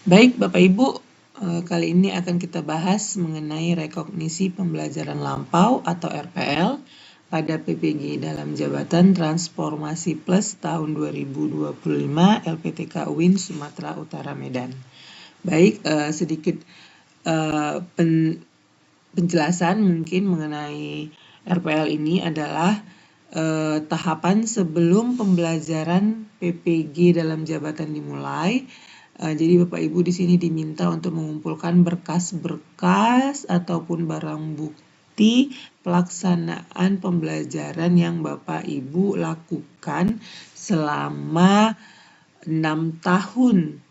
Baik Bapak Ibu, kali ini akan kita bahas mengenai rekognisi pembelajaran lampau atau RPL pada PPG dalam Jabatan Transformasi Plus tahun 2025 LPTK UIN Sumatera Utara Medan. Baik, sedikit penjelasan mungkin mengenai RPL ini adalah tahapan sebelum pembelajaran PPG dalam jabatan dimulai. Jadi Bapak Ibu di sini diminta untuk mengumpulkan berkas-berkas ataupun barang bukti pelaksanaan pembelajaran yang Bapak Ibu lakukan selama 6 tahun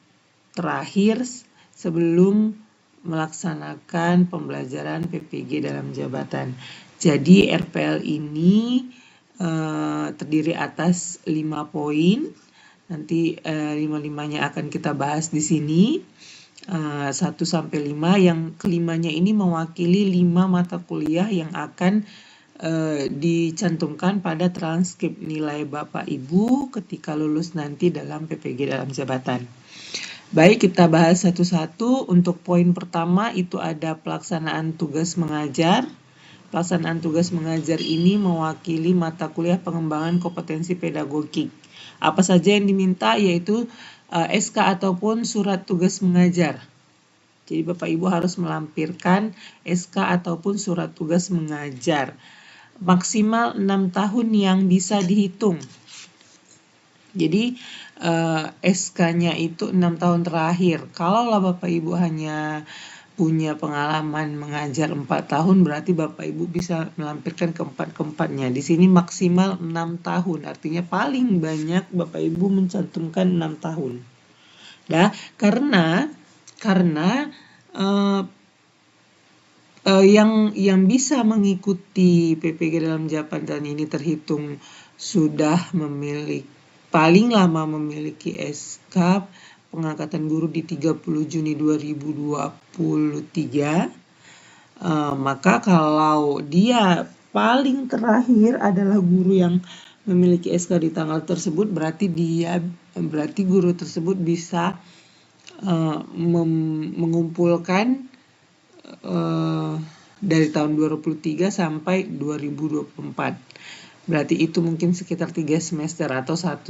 terakhir sebelum melaksanakan pembelajaran PPG dalam jabatan. Jadi RPL ini terdiri atas 5 poin. Nanti 5-5-nya akan kita bahas di sini. 1-5, yang kelimanya ini mewakili 5 mata kuliah yang akan dicantumkan pada transkrip nilai Bapak Ibu ketika lulus nanti dalam PPG dalam jabatan. Baik, kita bahas satu-satu. Untuk poin pertama itu ada pelaksanaan tugas mengajar. Pelaksanaan tugas mengajar ini mewakili mata kuliah pengembangan kompetensi pedagogik. Apa saja yang diminta yaitu SK ataupun surat tugas mengajar. Jadi Bapak Ibu harus melampirkan SK ataupun surat tugas mengajar. Maksimal 6 tahun yang bisa dihitung. Jadi SK-nya itu 6 tahun terakhir. Kalau Bapak Ibu hanya punya pengalaman mengajar 4 tahun, berarti Bapak Ibu bisa melampirkan keempat-keempatnya. Di sini maksimal 6 tahun, artinya paling banyak Bapak Ibu mencantumkan 6 tahun. Nah, karena yang bisa mengikuti PPG dalam jabatan ini terhitung sudah paling lama memiliki SK pengangkatan guru di 30 Juni 2023. Maka kalau dia paling terakhir adalah guru yang memiliki SK di tanggal tersebut, berarti guru tersebut bisa mengumpulkan dari tahun 2023 sampai 2024. Berarti itu mungkin sekitar 3 semester atau 1,5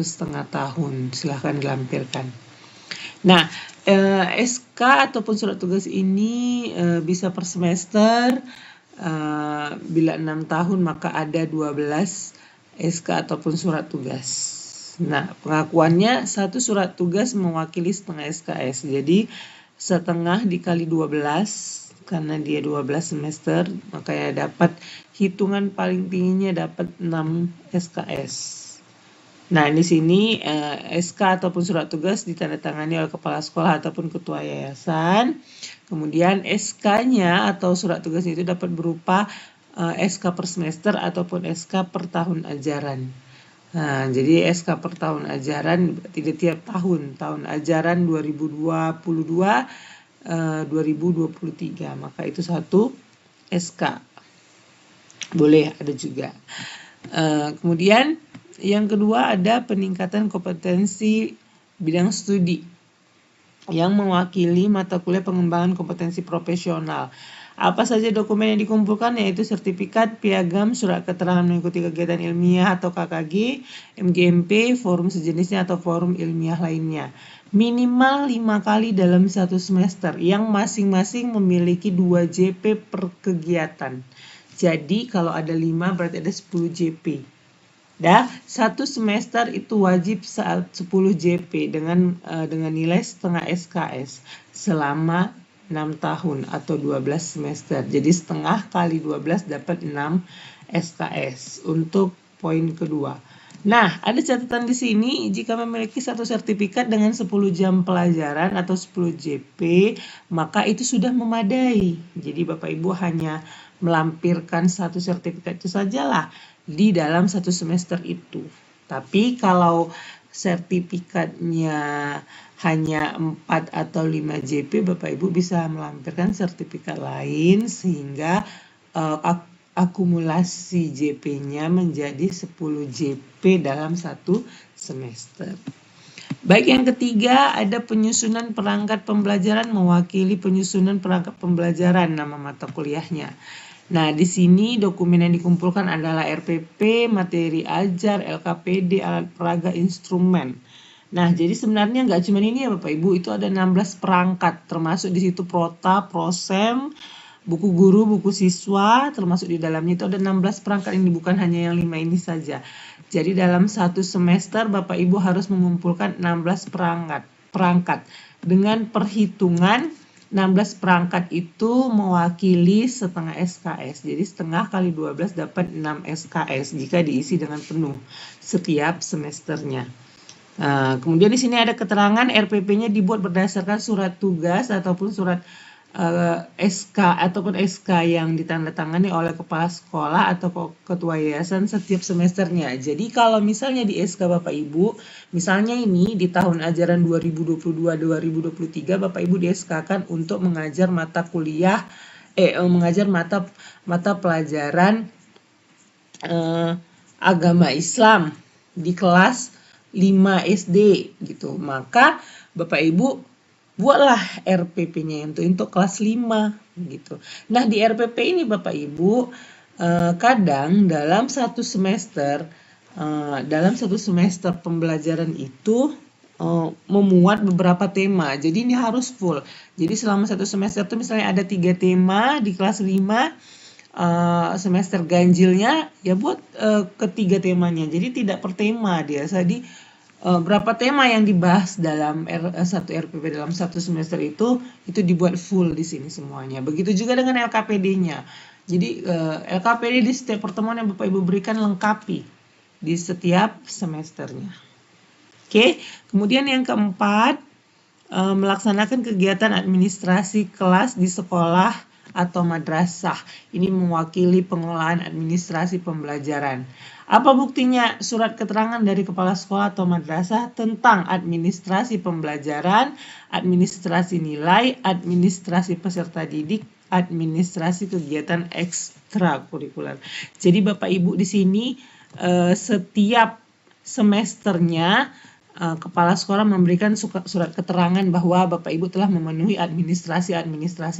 tahun. Silahkan dilampirkan. Nah, SK ataupun surat tugas ini bisa per semester. Bila 6 tahun maka ada 12 SK ataupun surat tugas. Nah, pengakuannya satu surat tugas mewakili setengah SKS. Jadi setengah dikali 12, karena dia 12 semester, makanya dapat hitungan paling tingginya dapat 6 SKS. Nah, di sini SK ataupun surat tugas ditandatangani oleh kepala sekolah ataupun ketua yayasan. Kemudian SK-nya atau surat tugas itu dapat berupa SK per semester ataupun SK per tahun ajaran. Nah, jadi SK per tahun ajaran tidak tiap tahun ajaran 2022-2023, maka itu satu SK. Boleh ada juga. Kemudian yang kedua ada peningkatan kompetensi bidang studi yang mewakili mata kuliah pengembangan kompetensi profesional. Apa saja dokumen yang dikumpulkan yaitu sertifikat, piagam, surat keterangan mengikuti kegiatan ilmiah atau KKG, MGMP, forum sejenisnya atau forum ilmiah lainnya. Minimal 5 kali dalam 1 semester yang masing-masing memiliki 2 JP per kegiatan. Jadi kalau ada 5 berarti ada 10 JP. Dah, 1 semester itu wajib 10 JP dengan nilai setengah SKS selama 6 tahun atau 12 semester. Jadi setengah kali 12 dapat 6 SKS untuk poin kedua. Nah, ada catatan di sini, jika memiliki satu sertifikat dengan 10 jam pelajaran atau 10 JP, maka itu sudah memadai. Jadi Bapak Ibu hanya melampirkan satu sertifikat itu sajalah di dalam 1 semester itu. Tapi kalau sertifikatnya hanya 4 atau 5 JP, Bapak Ibu bisa melampirkan sertifikat lain sehingga akumulasi JP-nya menjadi 10 JP dalam 1 semester. Baik, yang ketiga ada penyusunan perangkat pembelajaran mewakili penyusunan perangkat pembelajaran nama mata kuliahnya. Nah, di sini dokumen yang dikumpulkan adalah RPP, materi ajar, LKPD, alat peraga, instrumen. Nah, jadi sebenarnya nggak cuma ini ya Bapak Ibu, itu ada 16 perangkat, termasuk di situ prota, prosem, buku guru, buku siswa, termasuk di dalamnya itu ada 16 perangkat ini, bukan hanya yang 5 ini saja. Jadi dalam satu semester Bapak Ibu harus mengumpulkan 16 perangkat dengan perhitungan 16 perangkat itu mewakili setengah SKS. Jadi setengah kali 12 dapat 6 SKS jika diisi dengan penuh setiap semesternya. Kemudian di sini ada keterangan RPP-nya dibuat berdasarkan surat tugas ataupun surat SK ataupun SK yang ditandatangani oleh kepala sekolah atau ketua yayasan setiap semesternya. Jadi kalau misalnya di SK Bapak Ibu, misalnya ini di tahun ajaran 2022-2023 Bapak Ibu di SK-kan untuk mengajar mata kuliah mengajar mata pelajaran agama Islam di kelas 5 SD gitu. Maka Bapak Ibu buatlah RPP-nya untuk kelas 5 gitu. Nah, di RPP ini Bapak Ibu kadang dalam satu semester pembelajaran itu memuat beberapa tema. Jadi ini harus full. Jadi selama satu semester itu misalnya ada 3 tema di kelas 5, semester ganjilnya ya buat ketiga temanya. Jadi tidak per tema dia. Jadi berapa tema yang dibahas dalam satu RPP dalam satu semester itu dibuat full di sini semuanya. Begitu juga dengan LKPD-nya. Jadi LKPD di setiap pertemuan yang Bapak Ibu berikan lengkapi di setiap semesternya. Oke, kemudian yang keempat, melaksanakan kegiatan administrasi kelas di sekolah atau madrasah. Ini mewakili pengelolaan administrasi pembelajaran. Apa buktinya? Surat keterangan dari kepala sekolah atau madrasah tentang administrasi pembelajaran, administrasi nilai, administrasi peserta didik, administrasi kegiatan ekstrakurikuler. Jadi Bapak Ibu di sini setiap semesternya kepala sekolah memberikan surat keterangan bahwa Bapak Ibu telah memenuhi administrasi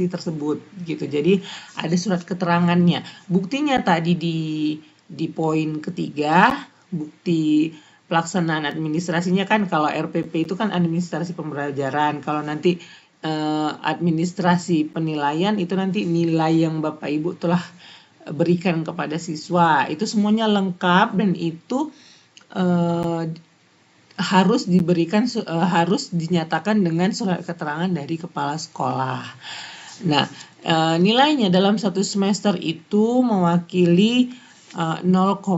tersebut gitu. Jadi ada surat keterangannya. Buktinya tadi di poin ketiga, bukti pelaksanaan administrasinya kan kalau RPP itu kan administrasi pembelajaran. Kalau nanti administrasi penilaian itu nanti nilai yang Bapak Ibu telah berikan kepada siswa. Itu semuanya lengkap dan itu harus dinyatakan dengan surat keterangan dari kepala sekolah. Nah, nilainya dalam satu semester itu mewakili 0,5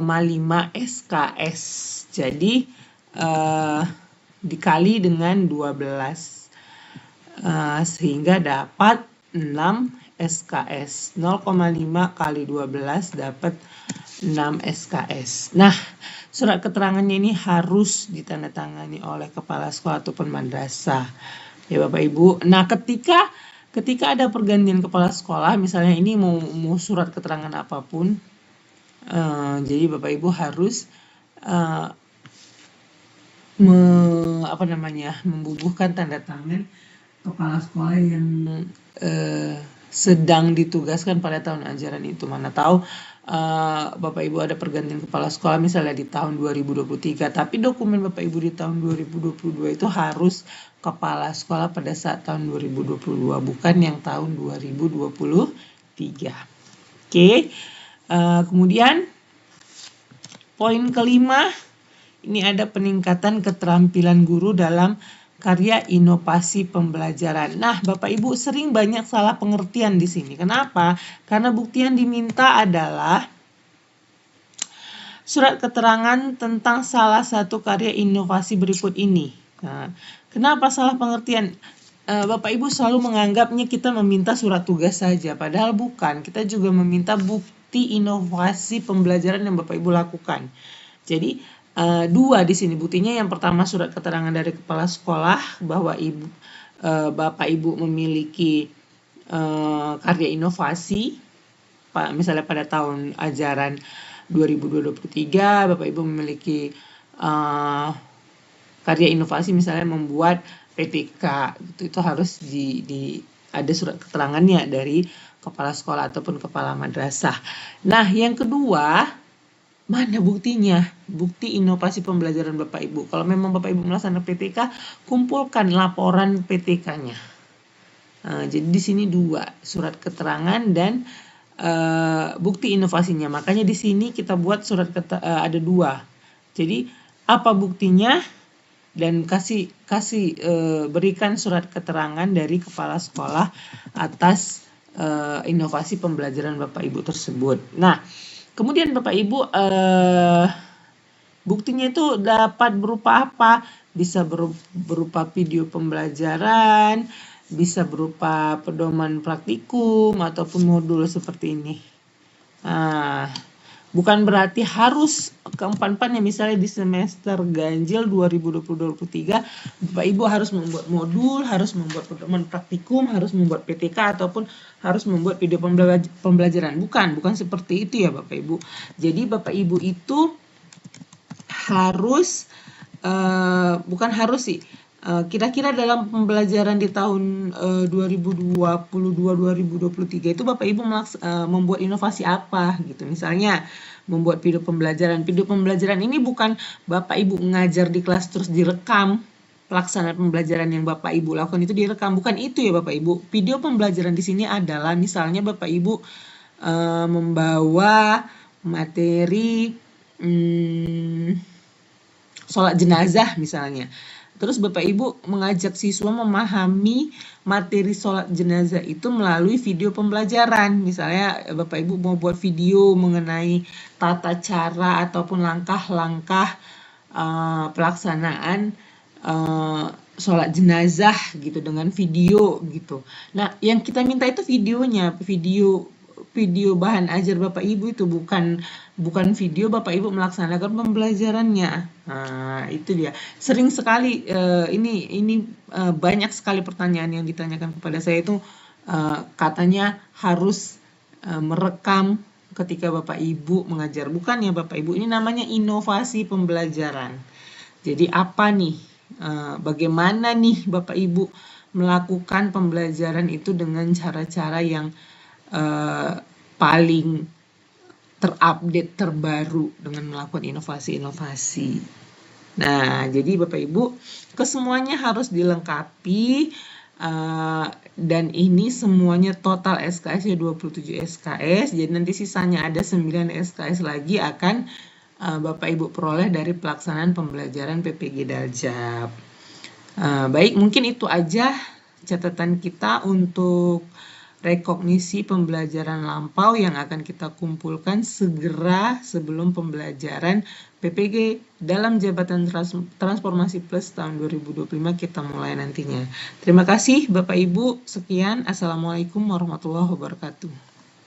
SKS. Jadi dikali dengan 12 sehingga dapat 6 SKS. 0,5 kali 12 dapat 6 SKS. Nah, surat keterangannya ini harus ditandatangani oleh kepala sekolah ataupun madrasah. Ya Bapak Ibu. Nah, ketika ada pergantian kepala sekolah, misalnya ini mau surat keterangan apapun, jadi Bapak Ibu harus membubuhkan tanda tangan kepala sekolah yang sedang ditugaskan pada tahun ajaran itu. Mana tahu Bapak Ibu ada pergantian kepala sekolah misalnya di tahun 2023, tapi dokumen Bapak Ibu di tahun 2022 itu harus kepala sekolah pada saat tahun 2022, bukan yang tahun 2023. Oke. Kemudian poin kelima, ini ada peningkatan keterampilan guru dalam karya inovasi pembelajaran. Nah, Bapak Ibu sering banyak salah pengertian di sini. Kenapa? Karena bukti yang diminta adalah surat keterangan tentang salah satu karya inovasi berikut ini. Nah, kenapa salah pengertian? Bapak Ibu selalu menganggapnya kita meminta surat tugas saja, padahal bukan. Kita juga meminta bukti inovasi pembelajaran yang Bapak Ibu lakukan. Jadi dua di sini buktinya. Yang pertama surat keterangan dari kepala sekolah bahwa Bapak Ibu memiliki karya inovasi, misalnya pada tahun ajaran 2023 Bapak Ibu memiliki karya inovasi misalnya membuat PTK itu harus ada surat keterangannya dari kepala sekolah ataupun kepala madrasah. Nah, yang kedua, mana buktinya? Bukti inovasi pembelajaran Bapak Ibu. Kalau memang Bapak Ibu melaksanakan PTK, kumpulkan laporan PTK-nya. Jadi di sini 2, surat keterangan dan bukti inovasinya. Makanya di sini kita buat ada 2. Jadi apa buktinya? Dan berikan surat keterangan dari kepala sekolah atas inovasi pembelajaran Bapak Ibu tersebut. Nah, kemudian Bapak Ibu buktinya itu dapat berupa apa? Bisa berupa video pembelajaran, bisa berupa pedoman praktikum ataupun modul seperti ini. Bukan berarti harus keempat-empatnya, misalnya di semester ganjil 2020-2023 Bapak Ibu harus membuat modul, harus membuat pedoman praktikum, harus membuat PTK ataupun harus membuat video pembelajaran. Bukan seperti itu ya Bapak Ibu. Jadi Bapak Ibu itu harus kira-kira dalam pembelajaran di tahun 2022-2023 itu Bapak Ibu membuat inovasi apa gitu. Misalnya membuat video pembelajaran. Video pembelajaran ini bukan Bapak Ibu ngajar di kelas terus direkam. Pelaksanaan pembelajaran yang Bapak Ibu lakukan itu direkam. Bukan itu ya Bapak Ibu. Video pembelajaran di sini adalah misalnya Bapak Ibu membawa materi sholat jenazah misalnya. Terus Bapak Ibu mengajak siswa memahami materi sholat jenazah itu melalui video pembelajaran. Misalnya Bapak Ibu mau buat video mengenai tata cara ataupun langkah-langkah pelaksanaan sholat jenazah gitu dengan video gitu. Nah, yang kita minta itu videonya, video bahan ajar Bapak Ibu itu bukan video Bapak Ibu melaksanakan pembelajarannya. Nah, itu dia. Sering sekali ini banyak sekali pertanyaan yang ditanyakan kepada saya itu katanya harus merekam ketika Bapak Ibu mengajar. Bukan ya Bapak Ibu, ini namanya inovasi pembelajaran. Jadi apa nih? Bagaimana nih Bapak Ibu melakukan pembelajaran itu dengan cara-cara yang paling terupdate, terbaru dengan melakukan inovasi-inovasi. Nah, jadi Bapak Ibu, kesemuanya harus dilengkapi dan ini semuanya total SKS ya 27 SKS. Jadi nanti sisanya ada 9 SKS lagi akan Bapak Ibu peroleh dari pelaksanaan pembelajaran PPG Daljab. Baik, mungkin itu aja catatan kita untuk rekognisi pembelajaran lampau yang akan kita kumpulkan segera sebelum pembelajaran PPG dalam Jabatan Transformasi Plus tahun 2025 kita mulai nantinya. Terima kasih Bapak Ibu, sekian. Assalamualaikum warahmatullahi wabarakatuh.